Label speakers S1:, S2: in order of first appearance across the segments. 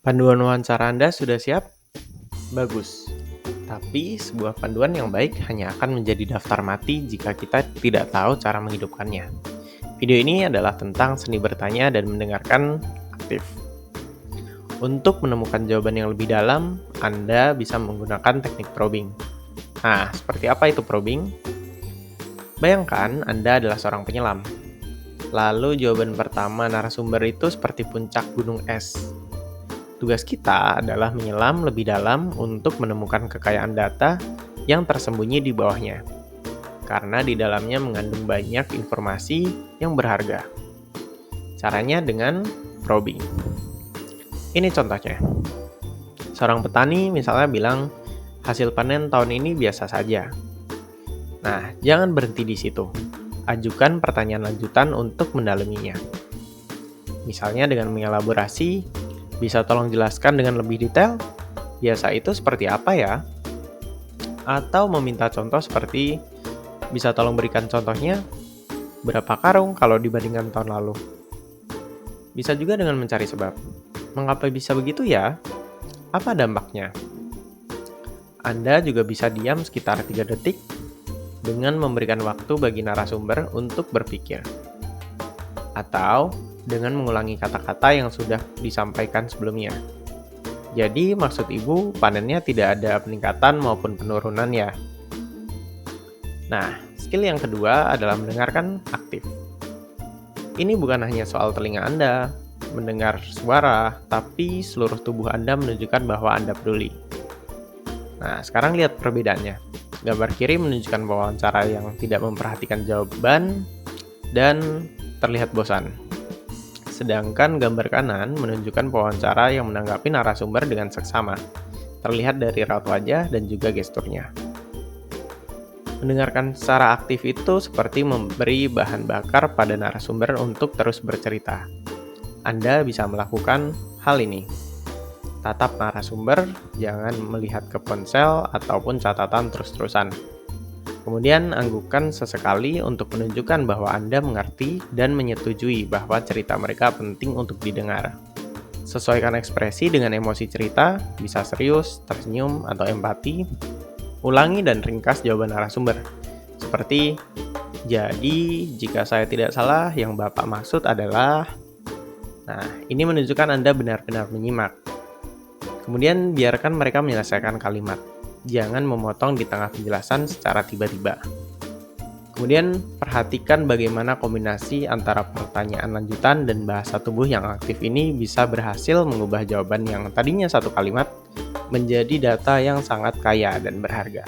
S1: Panduan wawancara Anda sudah siap? Bagus. Tapi sebuah panduan yang baik hanya akan menjadi daftar mati jika kita tidak tahu cara menghidupkannya. Video ini adalah tentang seni bertanya dan mendengarkan aktif. Untuk menemukan jawaban yang lebih dalam, Anda bisa menggunakan teknik probing. Nah, seperti apa itu probing? Bayangkan Anda adalah seorang penyelam. Lalu jawaban pertama narasumber itu seperti puncak gunung es. Tugas kita adalah menyelam lebih dalam untuk menemukan kekayaan data yang tersembunyi di bawahnya, karena di dalamnya mengandung banyak informasi yang berharga. Caranya dengan probing. Ini contohnya. Seorang petani misalnya bilang, hasil panen tahun ini biasa saja. Nah, jangan berhenti di situ. Ajukan pertanyaan lanjutan untuk mendalaminya. Misalnya dengan mengelaborasi, bisa tolong jelaskan dengan lebih detail? Biasa itu seperti apa ya? Atau meminta contoh seperti, bisa tolong berikan contohnya? Berapa karung kalau dibandingkan tahun lalu? Bisa juga dengan mencari sebab. Mengapa bisa begitu ya? Apa dampaknya? Anda juga bisa diam sekitar 3 detik dengan memberikan waktu bagi narasumber untuk berpikir. Atau dengan mengulangi kata-kata yang sudah disampaikan sebelumnya. Jadi maksud ibu panennya tidak ada peningkatan maupun penurunan ya. Nah, skill yang kedua adalah mendengarkan aktif. Ini bukan hanya soal telinga Anda, mendengar suara, tapi seluruh tubuh Anda menunjukkan bahwa Anda peduli. Nah, sekarang lihat perbedaannya. Gambar kiri menunjukkan wawancara yang tidak memperhatikan jawaban dan terlihat bosan. Sedangkan gambar kanan menunjukkan wawancara yang menanggapi narasumber dengan seksama, terlihat dari raut wajah dan juga gesturnya. Mendengarkan secara aktif itu seperti memberi bahan bakar pada narasumber untuk terus bercerita. Anda bisa melakukan hal ini. Tatap narasumber, jangan melihat ke ponsel ataupun catatan terus-terusan. Kemudian anggukkan sesekali untuk menunjukkan bahwa Anda mengerti dan menyetujui bahwa cerita mereka penting untuk didengar. Sesuaikan ekspresi dengan emosi cerita, bisa serius, tersenyum, atau empati. Ulangi dan ringkas jawaban narasumber. Seperti, jadi jika saya tidak salah, yang Bapak maksud adalah... Nah, ini menunjukkan Anda benar-benar menyimak. Kemudian biarkan mereka menyelesaikan kalimat. Jangan memotong di tengah penjelasan secara tiba-tiba. Kemudian perhatikan bagaimana kombinasi antara pertanyaan lanjutan dan bahasa tubuh yang aktif ini bisa berhasil mengubah jawaban yang tadinya satu kalimat menjadi data yang sangat kaya dan berharga.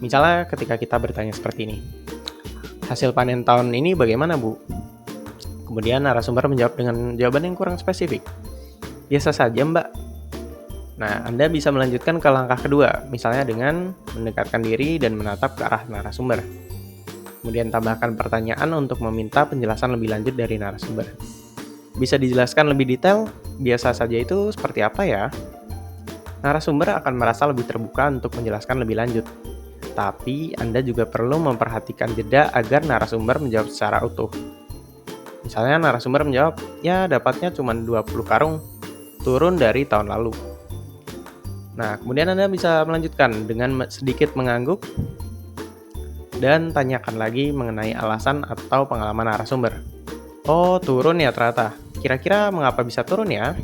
S1: Misalnya ketika kita bertanya seperti ini, hasil panen tahun ini bagaimana, Bu? Kemudian narasumber menjawab dengan jawaban yang kurang spesifik. Biasa saja, Mbak. Nah, Anda bisa melanjutkan ke langkah kedua, misalnya dengan mendekatkan diri dan menatap ke arah narasumber. Kemudian tambahkan pertanyaan untuk meminta penjelasan lebih lanjut dari narasumber. Bisa dijelaskan lebih detail? Biasa saja itu seperti apa ya? Narasumber akan merasa lebih terbuka untuk menjelaskan lebih lanjut. Tapi, Anda juga perlu memperhatikan jeda agar narasumber menjawab secara utuh. Misalnya narasumber menjawab, ya dapatnya cuma 20 karung, turun dari tahun lalu. Nah, kemudian Anda bisa melanjutkan dengan sedikit mengangguk dan tanyakan lagi mengenai alasan atau pengalaman narasumber. Oh, turun ya ternyata. Kira-kira mengapa bisa turun ya?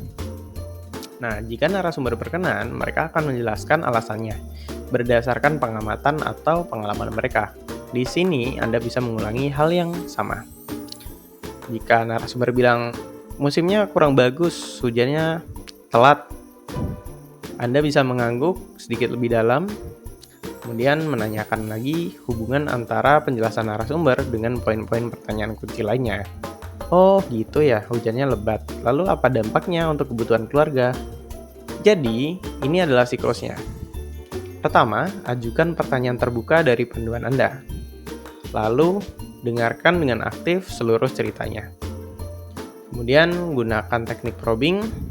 S1: Nah, jika narasumber berkenan, mereka akan menjelaskan alasannya berdasarkan pengamatan atau pengalaman mereka. Di sini Anda bisa mengulangi hal yang sama. Jika narasumber bilang, musimnya kurang bagus, hujannya telat, Anda bisa mengangguk sedikit lebih dalam, kemudian menanyakan lagi hubungan antara penjelasan narasumber dengan poin-poin pertanyaan kunci lainnya. Oh gitu ya, hujannya lebat. Lalu apa dampaknya untuk kebutuhan keluarga? Jadi, ini adalah siklusnya. Pertama, ajukan pertanyaan terbuka dari panduan Anda. Lalu, dengarkan dengan aktif seluruh ceritanya. Kemudian, gunakan teknik probing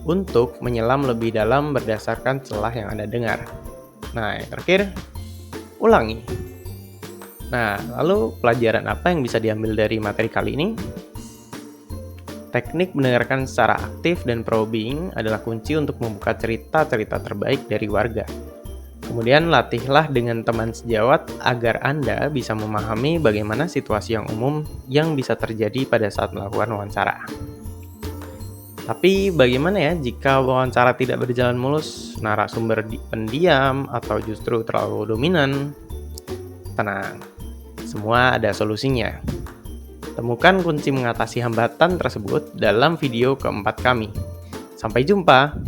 S1: untuk menyelam lebih dalam berdasarkan celah yang Anda dengar. Nah, yang terakhir, ulangi. Nah, lalu pelajaran apa yang bisa diambil dari materi kali ini? Teknik mendengarkan secara aktif dan probing adalah kunci untuk membuka cerita-cerita terbaik dari warga. Kemudian latihlah dengan teman sejawat agar Anda bisa memahami bagaimana situasi yang umum yang bisa terjadi pada saat melakukan wawancara. Tapi bagaimana ya jika wawancara tidak berjalan mulus, narasumber pendiam, atau justru terlalu dominan? Tenang, semua ada solusinya. Temukan kunci mengatasi hambatan tersebut dalam video keempat kami. Sampai jumpa!